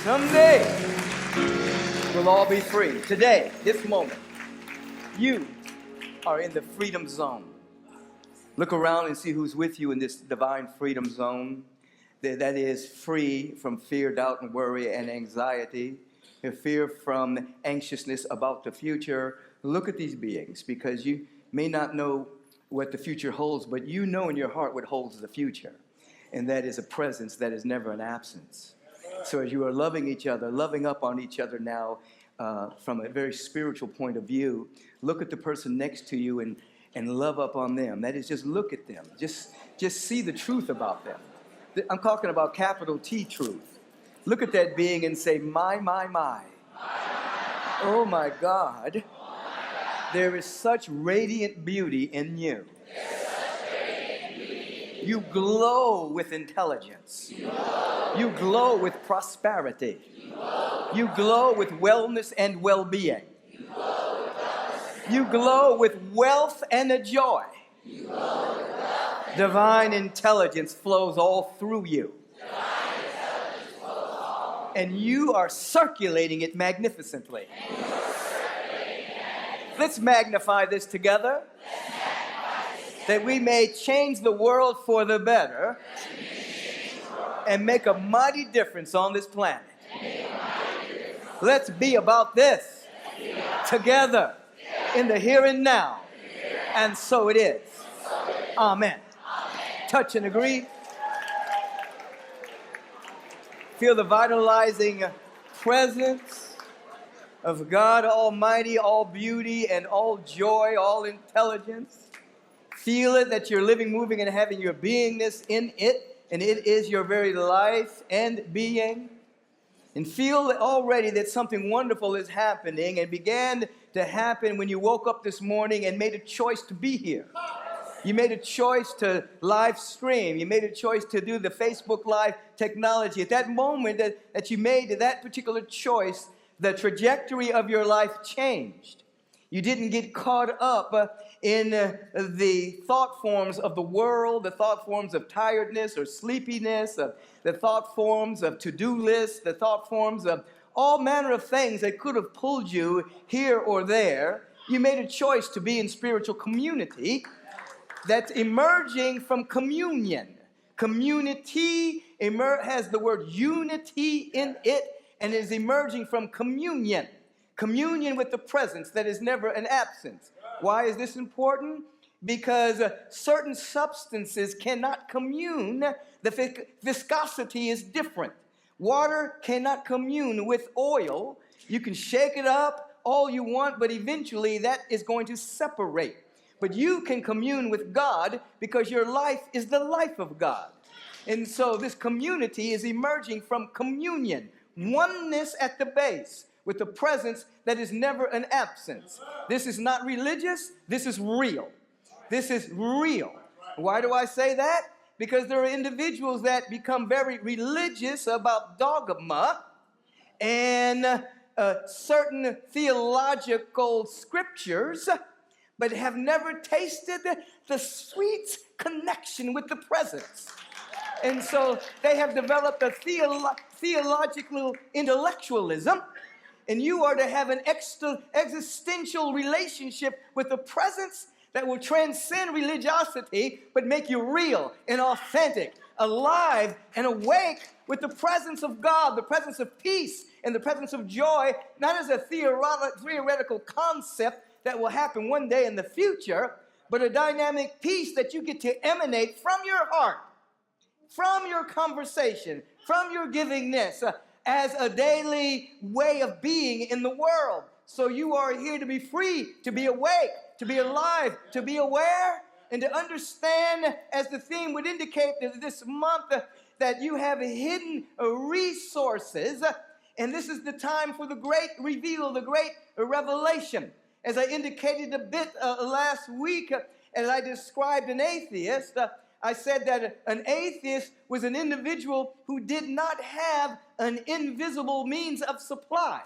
Someday, we'll all be free. Today, this moment, you are in the freedom zone. Look around and see who's with you in this divine freedom zone that is free from fear, doubt, and worry and anxiety, and fear from anxiousness about the future. Look at these beings, because you may not know what the future holds, but you know in your heart what holds the future, and that is a presence that is never an absence. So as you are loving each other, loving up on each other now from a very spiritual point of view, look at the person next to you and love up on them. That is, just look at them. Just see the truth about them. I'm talking about capital T truth. Look at that being and say, my. Oh my God. There is such radiant beauty in you. You glow with intelligence. You glow with prosperity. You glow with wellness and well-being. You glow with wealth and a joy. Divine intelligence flows all through you. And you are circulating it magnificently. Let's magnify this together, that we may change the world for the better and make a mighty difference on this planet. Let's be about this together in the here and now. And so it is. Amen. Touch and agree. Feel the vitalizing presence of God Almighty, all beauty and all joy, all intelligence. Feel it, that you're living, moving, and having your beingness in it, and it is your very life and being. And feel already that something wonderful is happening and began to happen when you woke up this morning and made a choice to be here. You made a choice to live stream. You made a choice to do the Facebook Live technology. At that moment that you made that particular choice, the trajectory of your life changed. You didn't get caught up in the thought forms of the world, the thought forms of tiredness or sleepiness, the thought forms of to-do lists, the thought forms of all manner of things that could have pulled you here or there. You made a choice to be in spiritual community that's emerging from communion. Community has the word unity in it and is emerging from communion. Communion with the presence that is never an absence. Why is this important? Because certain substances cannot commune. The viscosity is different. Water cannot commune with oil. You can shake it up all you want, but eventually that is going to separate. But you can commune with God because your life is the life of God. And so this community is emerging from communion. Oneness at the base with the presence that is never an absence. This is not religious. This is real. This is real. Why do I say that? Because there are individuals that become very religious about dogma and certain theological scriptures, but have never tasted the sweet connection with the presence. And so they have developed a theological intellectualism, and you are to have an existential relationship with the presence that will transcend religiosity, but make you real and authentic, alive and awake with the presence of God, the presence of peace and the presence of joy, not as a theoretical concept that will happen one day in the future, but a dynamic peace that you get to emanate from your heart, from your conversation, from your givingness, as a daily way of being in the world. So you are here to be free, to be awake, to be alive, to be aware, and to understand, as the theme would indicate this month, that you have hidden resources, and this is the time for the great reveal, the great revelation. As I indicated a bit last week, as I described an atheist, I said that an atheist was an individual who did not have an invisible means of supply,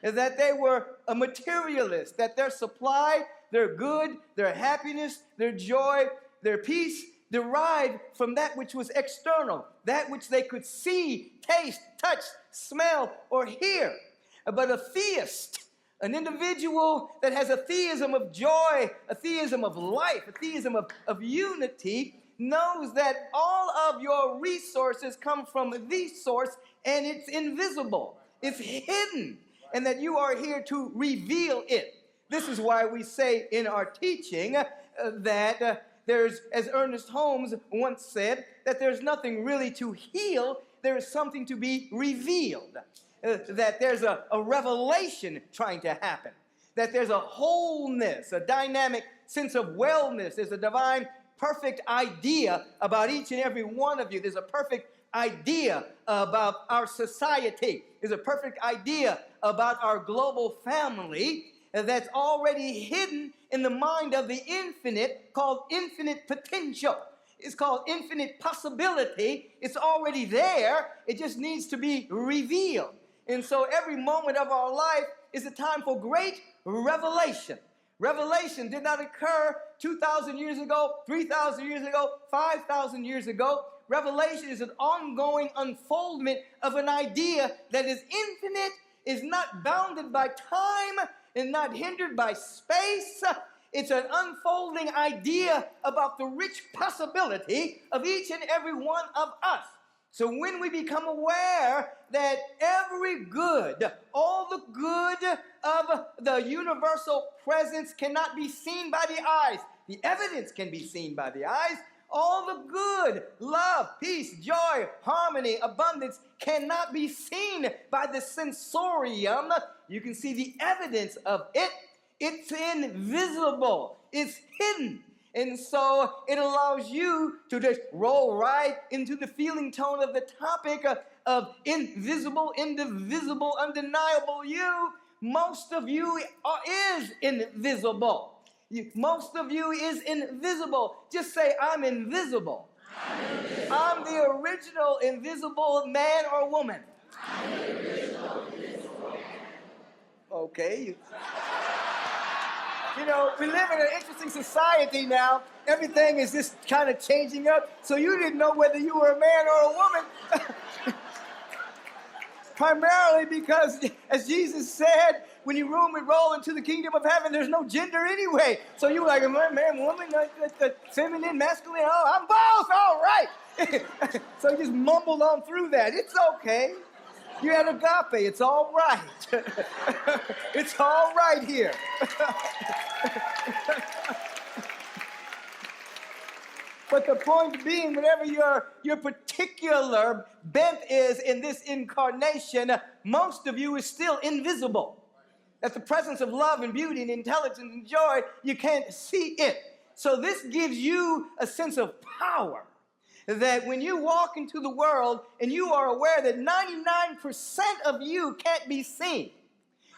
that they were a materialist, that their supply, their good, their happiness, their joy, their peace, derived from that which was external, that which they could see, taste, touch, smell, or hear. But a theist, an individual that has a theism of joy, a theism of life, a theism of unity, knows that all of your resources come from the source, and it's invisible. It's hidden, and that you are here to reveal it. This is why we say in our teaching that there's, as Ernest Holmes once said, that there's nothing really to heal, there is something to be revealed. That there's a revelation trying to happen. That there's a wholeness, a dynamic sense of wellness. There's a divine perfect idea about each and every one of you. There's a perfect idea about our society. There's a perfect idea about our global family that's already hidden in the mind of the infinite, called infinite potential. It's called infinite possibility. It's already there. It just needs to be revealed. And so every moment of our life is a time for great revelation. Revelation did not occur 2,000 years ago, 3,000 years ago, 5,000 years ago. Revelation is an ongoing unfoldment of an idea that is infinite, is not bounded by time, and not hindered by space. It's an unfolding idea about the rich possibility of each and every one of us. So when we become aware that every good, all the good of the universal presence cannot be seen by the eyes, the evidence can be seen by the eyes. All the good, love, peace, joy, harmony, abundance cannot be seen by the sensorium. You can see the evidence of it. It's invisible. It's hidden. And so it allows you to just roll right into the feeling tone of the topic of invisible, indivisible, undeniable you. Most of you is invisible. Most of you is invisible. Just say, I'm invisible. I'm the original invisible man or woman. I'm the original invisible man. Okay. You know, we live in an interesting society now. Everything is just kind of changing up. So you didn't know whether you were a man or a woman. Primarily because, as Jesus said, when you roll into the kingdom of heaven, there's no gender anyway. So you were like, man, woman, feminine, masculine. Oh, I'm both. All right. So you just mumbled on through that. It's okay. You're at Agape. It's all right. It's all right here. But the point being, whatever your particular bent is in this incarnation, most of you is still invisible. At the presence of love and beauty and intelligence and joy, you can't see it. So this gives you a sense of power. That when you walk into the world and you are aware that 99% of you can't be seen,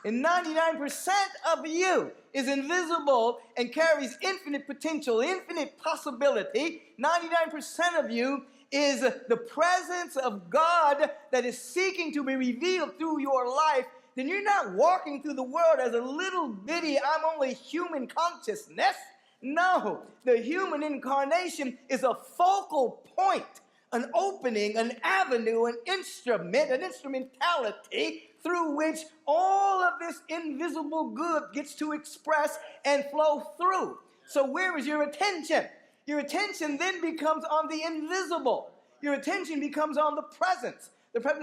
and 99% of you is invisible and carries infinite potential, infinite possibility, 99% of you is the presence of God that is seeking to be revealed through your life, then you're not walking through the world as a little bitty, I'm only human consciousness. No, the human incarnation is a focal point, an opening, an avenue, an instrument, an instrumentality through which all of this invisible good gets to express and flow through. So where is your attention? Your attention then becomes on the invisible. Your attention becomes on the presence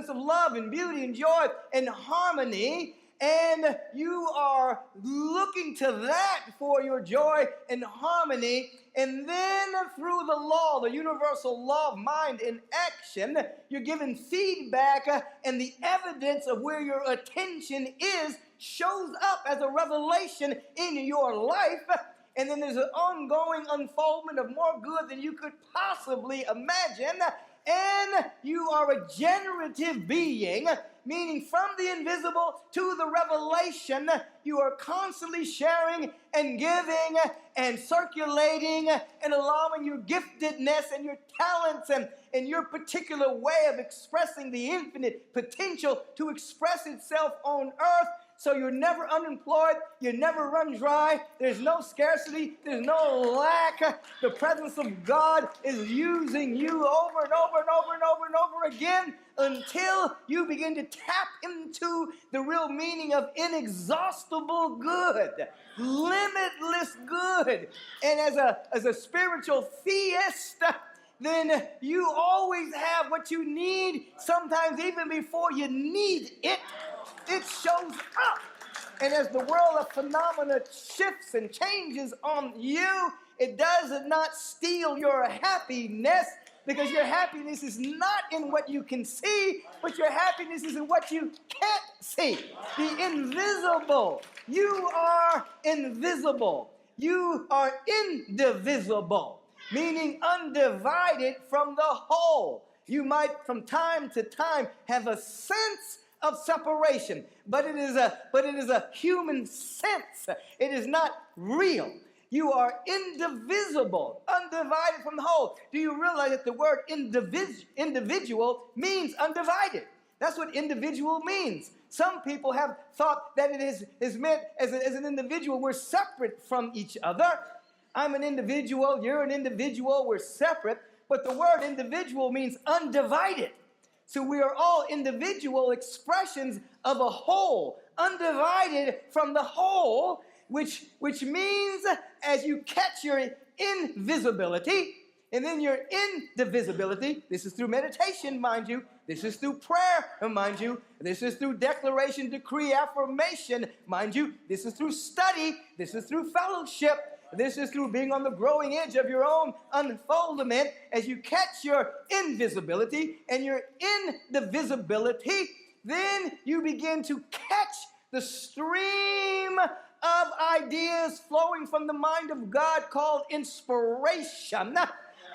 of love and beauty and joy and harmony. And you are looking to that for your joy and harmony. And then through the law, the universal law of mind in action, you're given feedback and the evidence of where your attention is shows up as a revelation in your life. And then there's an ongoing unfoldment of more good than you could possibly imagine. And you are a generative being, meaning from the invisible to the revelation, you are constantly sharing and giving and circulating and allowing your giftedness and your talents and your particular way of expressing the infinite potential to express itself on earth So you're never unemployed. You never run dry. There's no scarcity. There's no lack. The presence of God is using you over and over and over and over and over again until you begin to tap into the real meaning of inexhaustible good, limitless good. And as a spiritual theist, then you always have what you need, sometimes even before you need it. It shows up. And as the world of phenomena shifts and changes on you, it does not steal your happiness, because your happiness is not in what you can see, but your happiness is in what you can't see. The invisible. You are invisible. You are indivisible, meaning undivided from the whole. You might from time to time have a sense of separation, but it is a human sense. It is not real. You are indivisible, undivided from the whole. Do you realize that the word individual means undivided? That's what individual means. Some people have thought that it is meant as an individual. We're separate from each other. I'm an individual, you're an individual, we're separate. But the word individual means undivided. So we are all individual expressions of a whole, undivided from the whole, which means as you catch your invisibility and then your indivisibility, this is through meditation, mind you, this is through prayer, mind you, this is through declaration, decree, affirmation, mind you, this is through study, this is through fellowship, this is through being on the growing edge of your own unfoldment. As you catch your invisibility and your indivisibility, then you begin to catch the stream of ideas flowing from the mind of God called inspiration.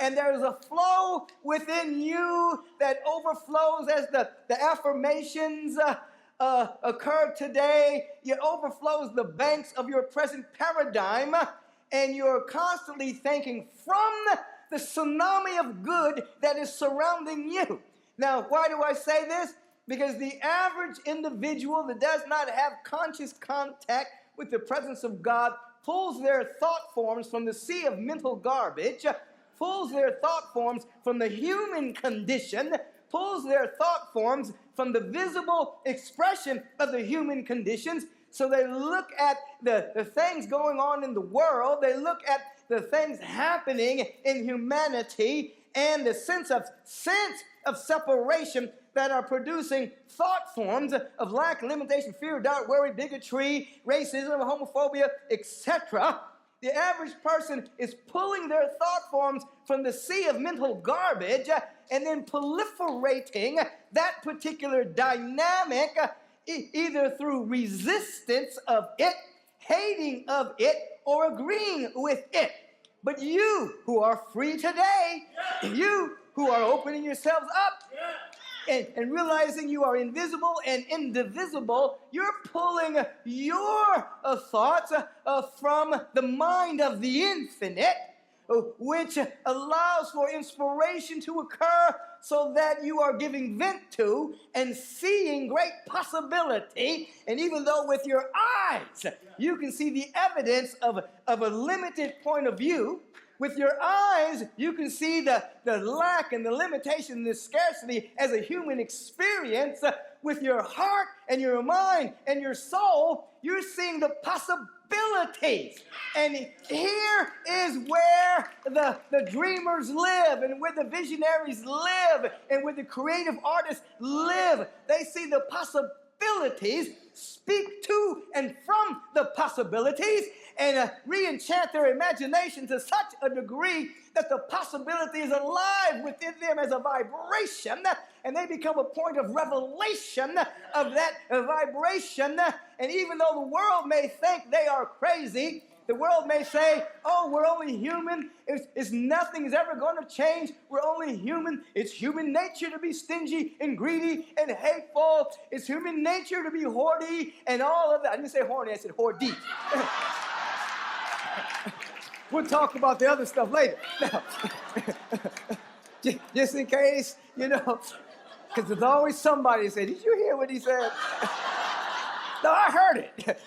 And there's a flow within you that overflows as the affirmations occur today. It overflows the banks of your present paradigm. And you're constantly thinking from the tsunami of good that is surrounding you. Now, why do I say this? Because the average individual that does not have conscious contact with the presence of God pulls their thought forms from the sea of mental garbage, pulls their thought forms from the human condition, pulls their thought forms from the visible expression of the human conditions. So they look at the things going on in the world, they look at the things happening in humanity, and the sense of separation that are producing thought forms of lack, limitation, fear, doubt, worry, bigotry, racism, homophobia, etc. The average person is pulling their thought forms from the sea of mental garbage and then proliferating that particular dynamic either through resistance of it, hating of it, or agreeing with it. But you who are free today, you who are opening yourselves up and realizing you are invisible and indivisible, you're pulling your thoughts from the mind of the infinite, which allows for inspiration to occur so that you are giving vent to and seeing great possibility. And even though with your eyes you can see the evidence of a limited point of view, with your eyes you can see the lack and the limitation and the scarcity as a human experience. With your heart and your mind and your soul, you're seeing the possibilities. And here is where the dreamers live, and where the visionaries live, and where the creative artists live. They see the possibilities, speak to and from the possibilities, and re-enchant their imagination to such a degree that the possibility is alive within them as a vibration, and they become a point of revelation of that vibration. And even though the world may think they are crazy, the world may say, oh, we're only human. It's nothing is ever going to change. We're only human. It's human nature to be stingy and greedy and hateful. It's human nature to be hoardy and all of that. I didn't say horny, I said hoardy. We'll talk about the other stuff later. Now, just in case, because there's always somebody that says, did you hear what he said? I heard it.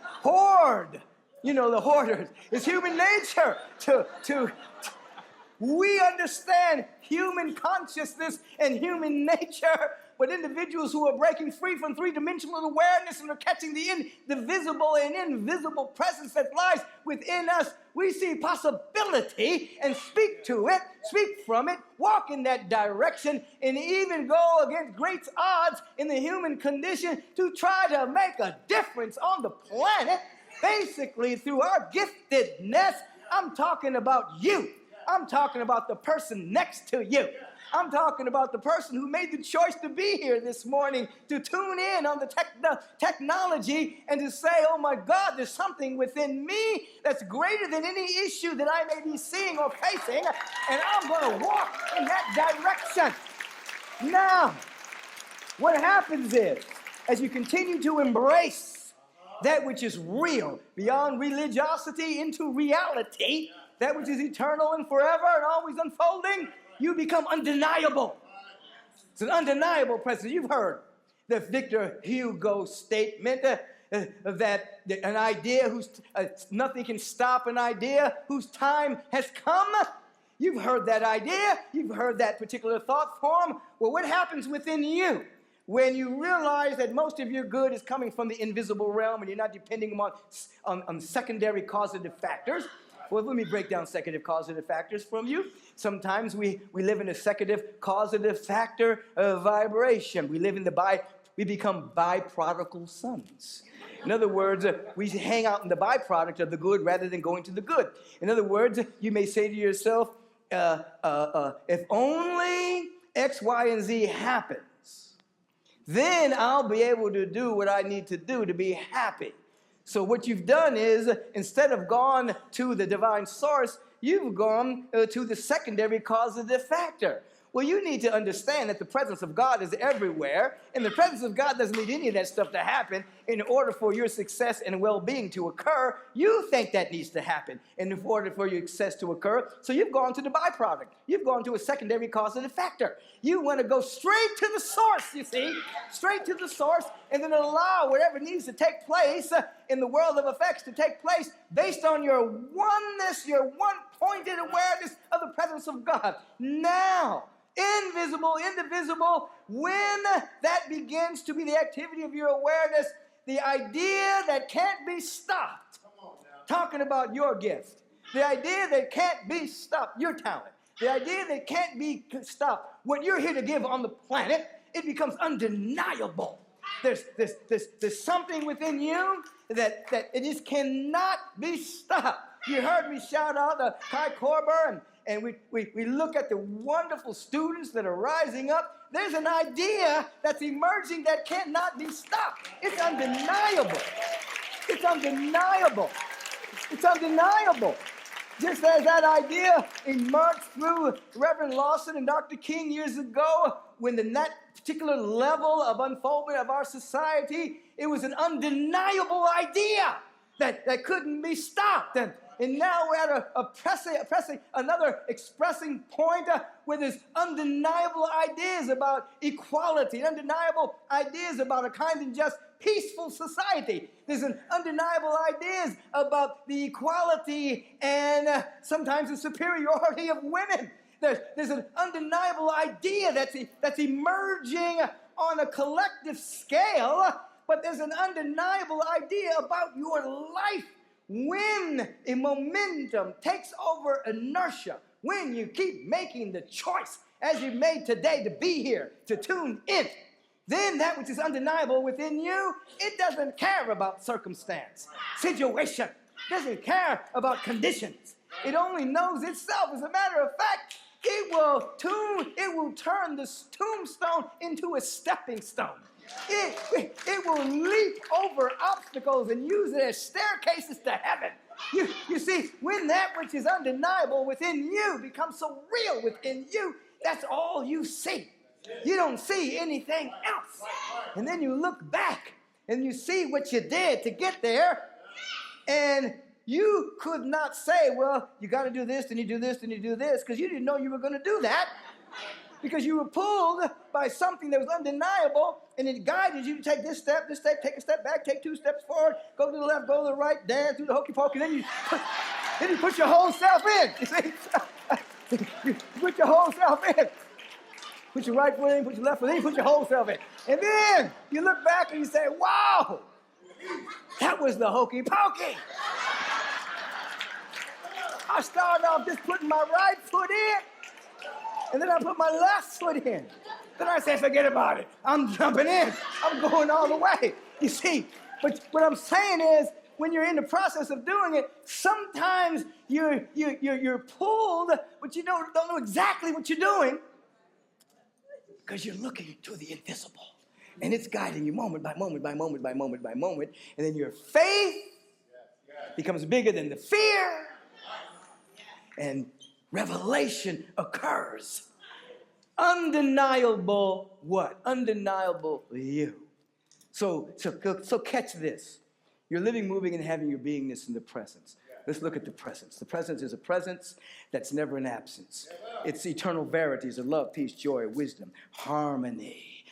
Hoard. You know, the hoarders. It's human nature to we understand human consciousness and human nature, but individuals who are breaking free from three-dimensional awareness and are catching the indivisible and invisible presence that lies within us, we see possibility and speak to it, speak from it, walk in that direction, and even go against great odds in the human condition to try to make a difference on the planet, basically through our giftedness. I'm talking about you. I'm talking about the person next to you. I'm talking about the person who made the choice to be here this morning, to tune in on the technology and to say, oh my God, there's something within me that's greater than any issue that I may be seeing or facing, and I'm going to walk in that direction. Now, what happens is, as you continue to embrace that which is real, beyond religiosity into reality, that which is eternal and forever and always unfolding, you become undeniable. It's an undeniable presence. You've heard the Victor Hugo statement that an idea nothing can stop an idea whose time has come. You've heard that idea. You've heard that particular thought form. Well, what happens within you when you realize that most of your good is coming from the invisible realm and you're not depending on secondary causative factors? Well, let me break down secondary causative factors from you. Sometimes we live in a secondary causative factor vibration. We become byproductal sons. In other words, we hang out in the byproduct of the good rather than going to the good. In other words, you may say to yourself, if only X, Y, and Z happens, then I'll be able to do what I need to do to be happy. So what you've done is, instead of gone to the divine source, you've gone to the secondary causative factor. Well, you need to understand that the presence of God is everywhere, and the presence of God doesn't need any of that stuff to happen in order for your success and well-being to occur. You think that needs to happen in order for your success to occur, so you've gone to the byproduct. You've gone to a secondary causative factor. You want to go straight to the source, you see, straight to the source, and then allow whatever needs to take place in the world of effects to take place based on your oneness, your one-pointed awareness of the presence of God. Now, invisible, indivisible, when that begins to be the activity of your awareness, the idea that can't be stopped, talking about your gift, the idea that can't be stopped, your talent, the idea that can't be stopped, what you're here to give on the planet, it becomes undeniable. There's something within you that it just cannot be stopped. You heard me shout out Kai Korber, and we look at the wonderful students that are rising up. There's an idea that's emerging that cannot be stopped. It's undeniable. It's undeniable. It's undeniable. Just as that idea emerged through Reverend Lawson and Dr. King years ago, when in that particular level of unfoldment of our society, it was an undeniable idea that couldn't be stopped. And now we're at another expressing point where there's undeniable ideas about equality, undeniable ideas about a kind and just peaceful society. There's an undeniable ideas about the equality and sometimes the superiority of women. There's an undeniable idea that's emerging on a collective scale, but there's an undeniable idea about your life. When a momentum takes over inertia, when you keep making the choice, as you made today, to be here, to tune in, then that which is undeniable within you, it doesn't care about circumstance, situation, doesn't care about conditions. It only knows itself. As a matter of fact, it will turn this tombstone into a stepping stone. It will leap over obstacles and use it as staircases to heaven. You see, when that which is undeniable within you becomes so real within you, that's all you see. You don't see anything else. And then you look back and you see what you did to get there, and you could not say, well, you got to do this, then you do this, then you do this, because you didn't know you were going to do that. Because you were pulled by something that was undeniable, and it guided you to take this step, take a step back, take 2 steps forward, go to the left, go to the right, dance, do the hokey pokey, then you put your whole self in. You see? You put your whole self in. Put your right foot in, put your left foot in, put your whole self in. And then you look back and you say, wow, that was the hokey pokey. I started off just putting my right foot in, and then I put my left foot in. Then I said, forget about it. I'm jumping in. I'm going all the way. You see, but what I'm saying is, when you're in the process of doing it, sometimes you're pulled, but you don't know exactly what you're doing because you're looking to the invisible. And it's guiding you moment by moment by moment by moment by moment. And then your faith becomes bigger than the fear. And revelation occurs. Undeniable what? Undeniable you. So catch this. You're living, moving, and having your beingness in the presence. Let's look at the presence. The presence is a presence that's never an absence. It's eternal verities of love, peace, joy, wisdom, harmony,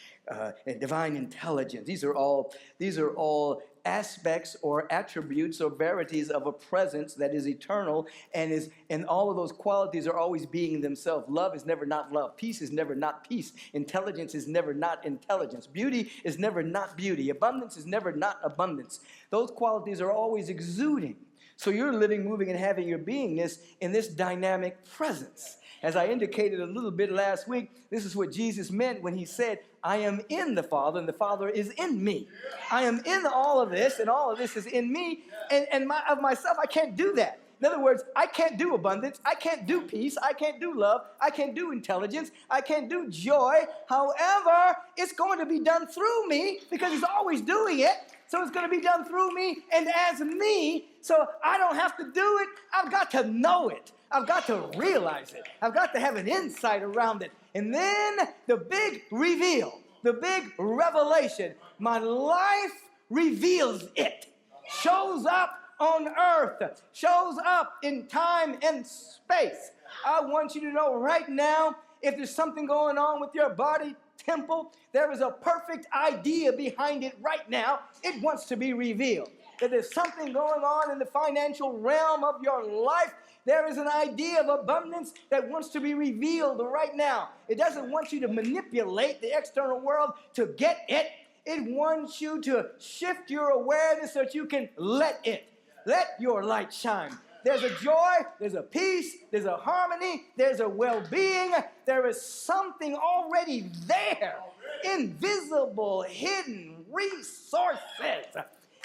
and divine intelligence. These are all aspects or attributes or verities of a presence that is eternal, and all of those qualities are always being themselves. Love is never not love. Peace is never not peace. Intelligence is never not intelligence. Beauty is never not beauty. Abundance is never not abundance. Those qualities are always exuding. So you're living, moving, and having your beingness in this dynamic presence. As I indicated a little bit last week, this is what Jesus meant when he said, I am in the Father, and the Father is in me. I am in all of this, and all of this is in me. And of myself, I can't do that. In other words, I can't do abundance. I can't do peace. I can't do love. I can't do intelligence. I can't do joy. However, it's going to be done through me because he's always doing it. So it's going to be done through me and as me. So I don't have to do it. I've got to know it. I've got to realize it. I've got to have an insight around it. And then the big reveal, the big revelation, my life reveals it. Shows up on earth, shows up in time and space. I want you to know right now, if there's something going on with your body, temple, there is a perfect idea behind it right now. It wants to be revealed. If there's something going on in the financial realm of your life, there is an idea of abundance that wants to be revealed right now. It doesn't want you to manipulate the external world to get it. It wants you to shift your awareness so that you can let it. Let your light shine. There's a joy, there's a peace, there's a harmony, there's a well-being. There is something already there. Invisible, hidden resources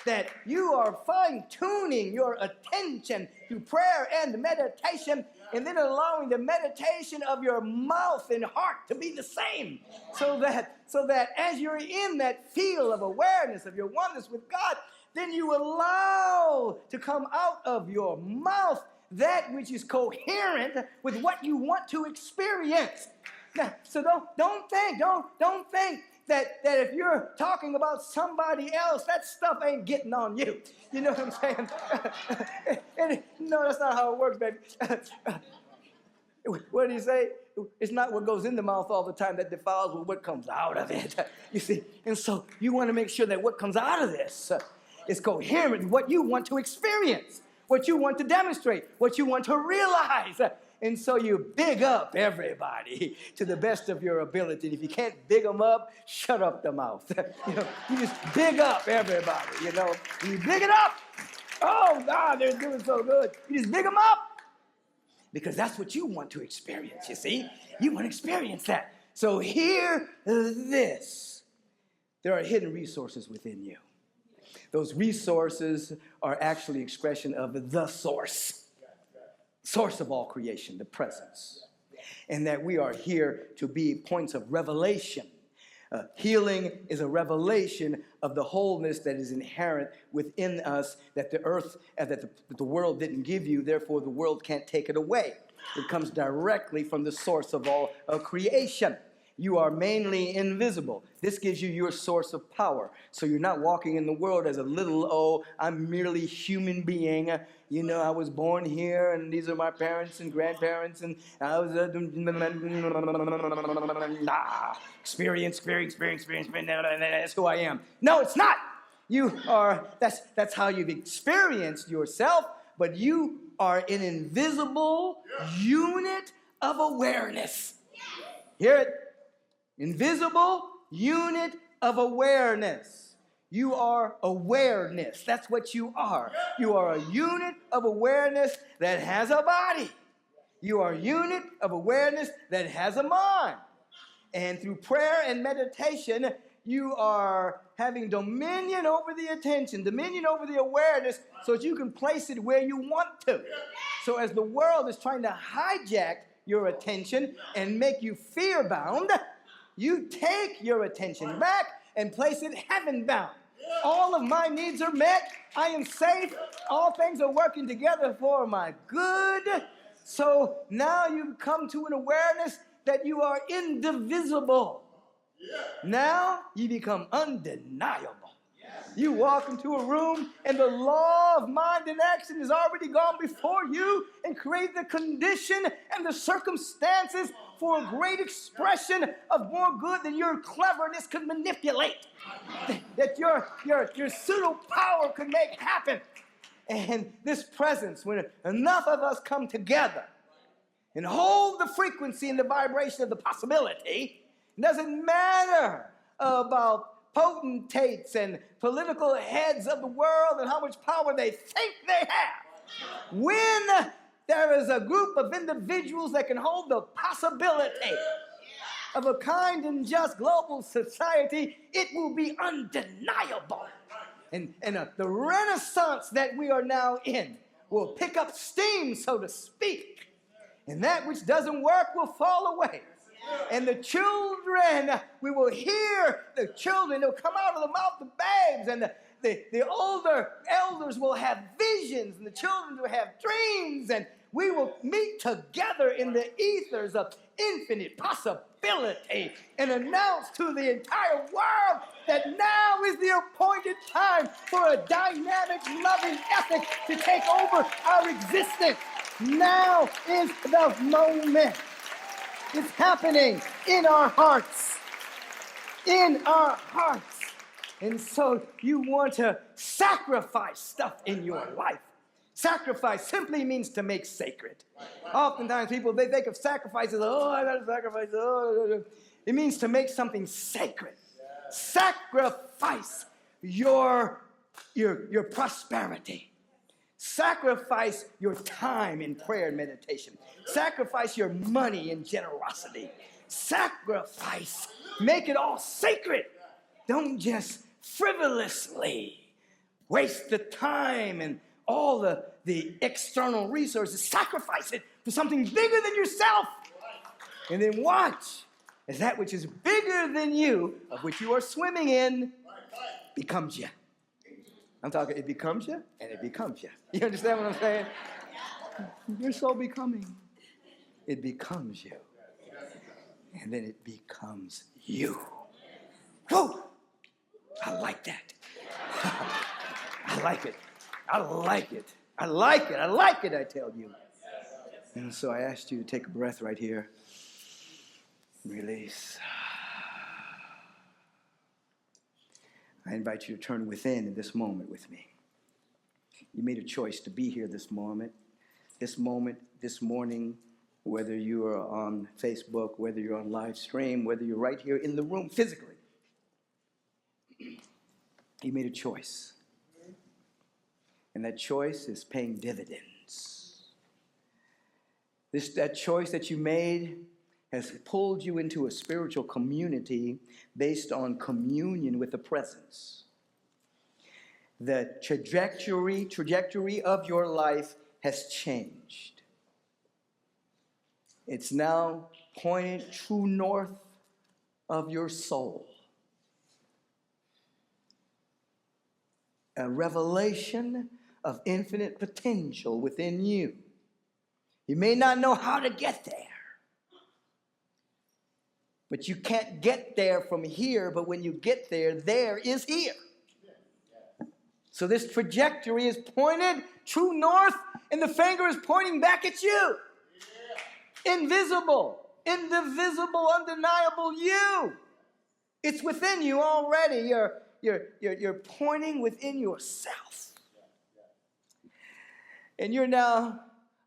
that you are fine-tuning your attention through prayer and meditation, and then allowing the meditation of your mouth and heart to be the same, so that as you're in that field of awareness of your oneness with God, then you allow to come out of your mouth that which is coherent with what you want to experience. Now, so don't think that if you're talking about somebody else, that stuff ain't getting on you. You know what I'm saying? And, no, that's not how it works, baby. What do you say? It's not what goes in the mouth all the time that defiles, but what comes out of it. You see? And so you want to make sure that what comes out of this is coherent with what you want to experience, what you want to demonstrate, what you want to realize. And so you big up everybody to the best of your ability. And if you can't big them up, shut up the mouth. You just big up everybody, You big it up. Oh, God, they're doing so good. You just big them up because that's what you want to experience, you see? You want to experience that. So hear this. There are hidden resources within you. Those resources are actually expression of the source of all creation, the presence. And that we are here to be points of revelation. Healing is a revelation of the wholeness that is inherent within us, that the earth, that the world didn't give you, therefore the world can't take it away. It comes directly from the source of all creation. You are mainly invisible. This gives you your source of power. So you're not walking in the world as a little, I'm merely human being. You know, I was born here, and these are my parents and grandparents, and I was experience. That's who I am. No, it's not. You are. That's how you've experienced yourself, but you are an invisible unit of awareness. Hear it. Invisible unit of awareness. You are awareness. That's what you are. You are a unit of awareness that has a body. You are a unit of awareness that has a mind. And through prayer and meditation, you are having dominion over the attention, dominion over the awareness, so that you can place it where you want to. So as the world is trying to hijack your attention and make you fear-bound, you take your attention back and place it heaven-bound. All of my needs are met. I am safe. All things are working together for my good. So now you've come to an awareness that you are indivisible. Now you become undeniable. You walk into a room and the law of mind and action has already gone before you and created the condition and the circumstances for a great expression of more good than your cleverness could manipulate. That your pseudo power could make happen. And this presence, when enough of us come together and hold the frequency and the vibration of the possibility, it doesn't matter about potentates and political heads of the world and how much power they think they have. When there is a group of individuals that can hold the possibility of a kind and just global society, it will be undeniable. And the renaissance that we are now in will pick up steam, so to speak. And that which doesn't work will fall away. And the children, we will hear the children, they'll come out of the mouth of babes, and the older elders will have visions, and the children will have dreams, and we will meet together in the ethers of infinite possibility and announce to the entire world that now is the appointed time for a dynamic, loving ethic to take over our existence. Now is the moment. It's happening in our hearts. In our hearts. And so you want to sacrifice stuff in your life. Sacrifice simply means to make sacred. Oftentimes people, they think of sacrifice as, I got to sacrifice. It means to make something sacred. Sacrifice your prosperity. Sacrifice your time in prayer and meditation. Sacrifice your money in generosity. Sacrifice. Make it all sacred. Don't just frivolously waste the time and all the external resources. Sacrifice it for something bigger than yourself. And then watch as that which is bigger than you, of which you are swimming in, becomes you. I'm talking, it becomes you, and it becomes you. You understand what I'm saying? You're so becoming. It becomes you. And then it becomes you. Whoa! I like that. I like it. I like it. I like it. I like it, I tell you. And so I asked you to take a breath right here. Release. I invite you to turn within in this moment with me. You made a choice to be here this moment, this morning, whether you are on Facebook, whether you're on live stream, whether you're right here in the room physically. You made a choice. And that choice is paying dividends. That choice that you made has pulled you into a spiritual community based on communion with the presence. The trajectory of your life has changed. It's now pointed true north of your soul. A revelation of infinite potential within you. You may not know how to get there, But you can't get there from here, but when you get there, there is here. So this trajectory is pointed true north, and the finger is pointing back at you. Invisible, indivisible, undeniable you. It's within you already. You're pointing within yourself. And you're now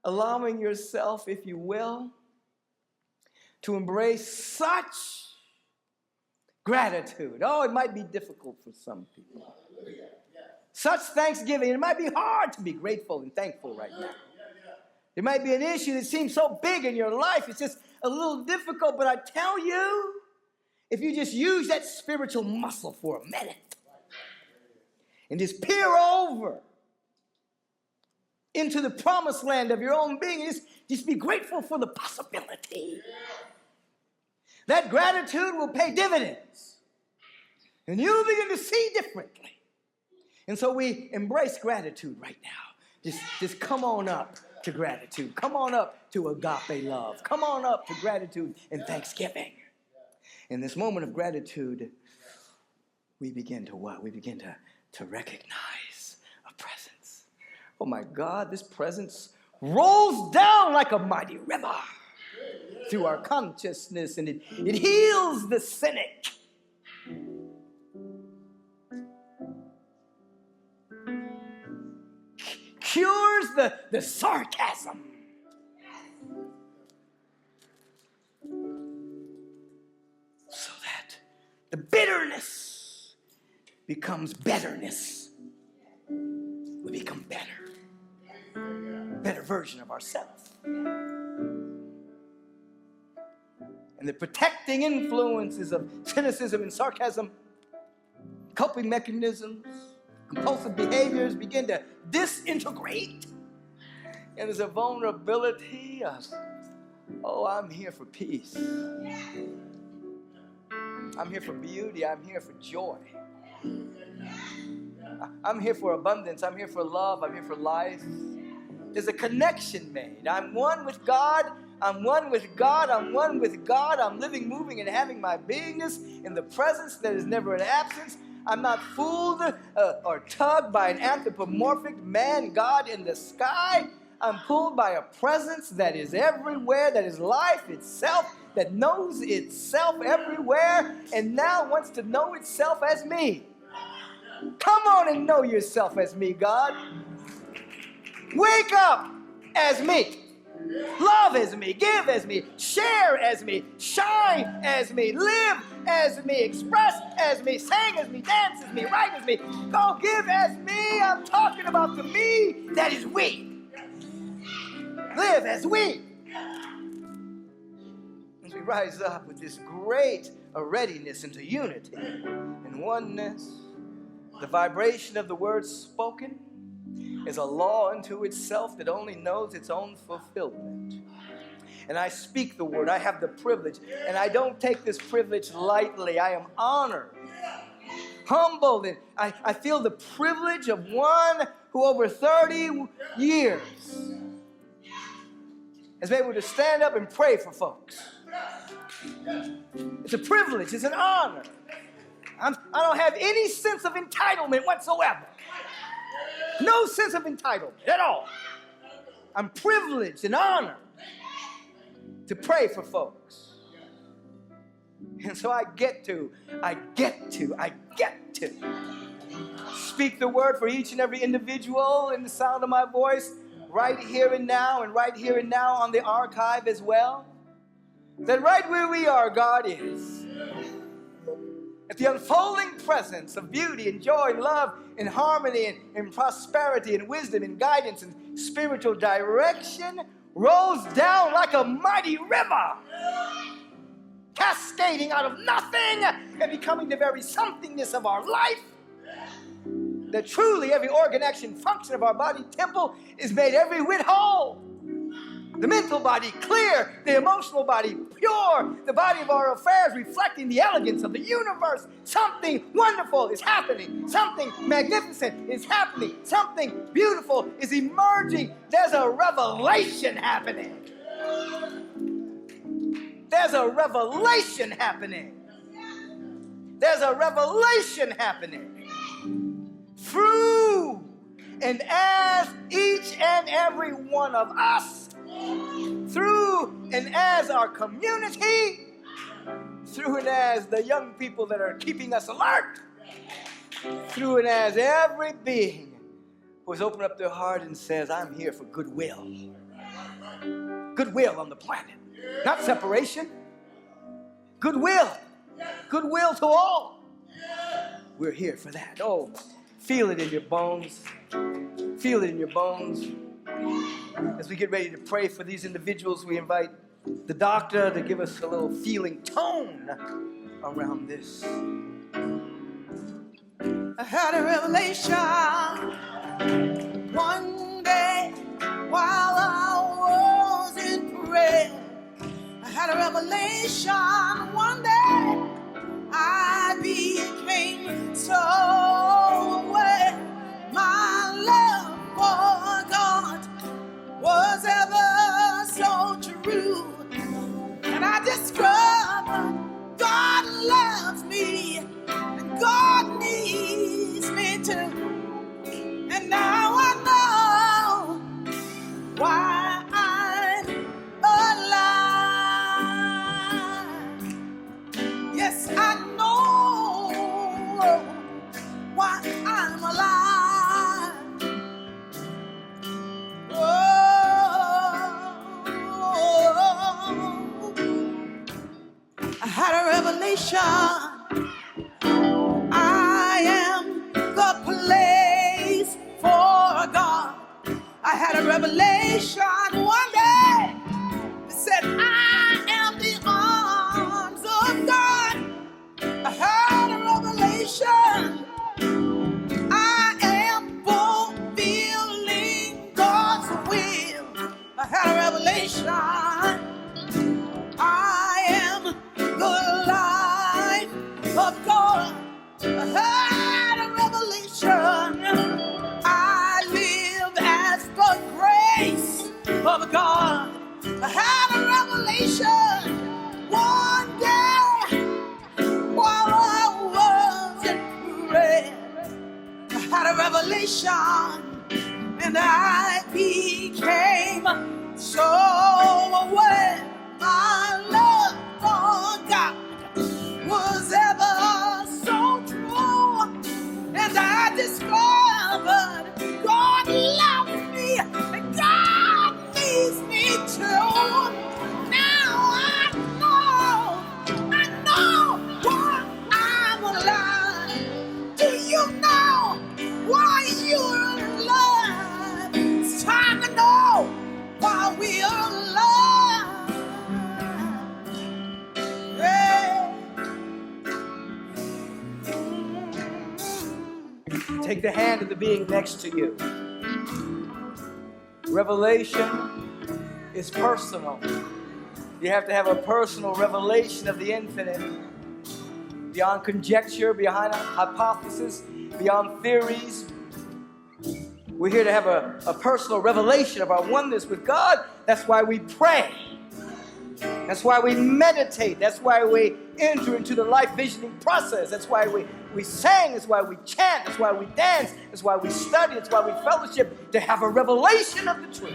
allowing yourself, if you will, to embrace such gratitude. Oh, it might be difficult for some people. Such thanksgiving. It might be hard to be grateful and thankful right now. There might be an issue that seems so big in your life. It's just a little difficult. But I tell you, if you just use that spiritual muscle for a minute and just peer over into the promised land of your own being, and just be grateful for the possibility. That gratitude will pay dividends. And you'll begin to see differently. And so we embrace gratitude right now. Just come on up to gratitude. Come on up to agape love. Come on up to gratitude and thanksgiving. In this moment of gratitude, we begin to what? We begin to recognize a presence. Oh my God, this presence rolls down like a mighty river through our consciousness, and it heals the cynic. Cures the sarcasm. So that the bitterness becomes betterness. We become better. Better version of ourselves. And the protecting influences of cynicism and sarcasm, coping mechanisms, compulsive behaviors begin to disintegrate. And there's a vulnerability of, oh, I'm here for peace. I'm here for beauty. I'm here for joy. I'm here for abundance. I'm here for love. I'm here for life. There's a connection made. I'm one with God. I'm one with God. I'm one with God. I'm living, moving, and having my beingness in the presence that is never in absence. I'm not fooled or tugged by an anthropomorphic man, God in the sky. I'm pulled by a presence that is everywhere, that is life itself, that knows itself everywhere, and now wants to know itself as me. Come on and know yourself as me, God. Wake up as me. Love as me, give as me, share as me, shine as me, live as me, express as me, sing as me, dance as me, write as me, go give as me. I'm talking about the me that is we. Live as we. As we rise up with this great readiness into unity and oneness, the vibration of the words spoken is a law unto itself that only knows its own fulfillment. And I speak the word. I have the privilege, and I don't take this privilege lightly. I am honored, humbled, and I feel the privilege of one who over 30 years has been able to stand up and pray for folks. It's a privilege. It's an honor. I don't have any sense of entitlement whatsoever. No sense of entitlement at all. I'm privileged and honored to pray for folks. And so I get to speak the word for each and every individual in the sound of my voice, right here and now on the archive as well. That right where we are, God is. At the unfolding presence of beauty and joy and love and harmony and prosperity and wisdom and guidance and spiritual direction rolls down like a mighty river, cascading out of nothing and becoming the very somethingness of our life. That truly every organ, action, function of our body temple is made every whit whole. The mental body clear, the emotional body pure, the body of our affairs reflecting the elegance of the universe. Something wonderful is happening. Something magnificent is happening. Something beautiful is emerging. There's a revelation happening. there's a revelation happening. There's a revelation happening through and as each and every one of us, through and as our community, through and as the young people that are keeping us alert, through and as every being who has opened up their heart and says, I'm here for goodwill. Goodwill on the planet. Not separation. Goodwill. Goodwill to all. We're here for that. Oh, feel it in your bones. Feel it in your bones. As we get ready to pray for these individuals, we invite the doctor to give us a little feeling tone around this. I had a revelation one day while I was in prayer. I had a revelation one day. I became so aware. My love for God was ever so true. And I discovered God loves me and God needs me too. And now I know why I'm alive. Yes, I know why I'm alive. I had a revelation. I am the place for God. I had a revelation one day that said, I am the arms of God. I had a revelation. I am fulfilling God's will. I had a revelation. I am the life of God. I had a revelation. I live as the grace of God. I had a revelation one day while I was in prayer. I had a revelation and I became so aware. My love for God was ever so true, and I discovered God loves me and God needs me too. Now I know why I'm alive. Do you know why you're alive? It's time to know why we are alive. Take the hand of the being next to you. Revelation is personal. You have to have a personal revelation of the infinite. Beyond conjecture, beyond hypothesis, beyond theories. We're here to have a personal revelation of our oneness with God. That's why we pray. That's why we meditate. That's why we enter into the life visioning process. That's why we sing. That's why we chant. That's why we dance. That's why we study. That's why we fellowship, to have a revelation of the truth.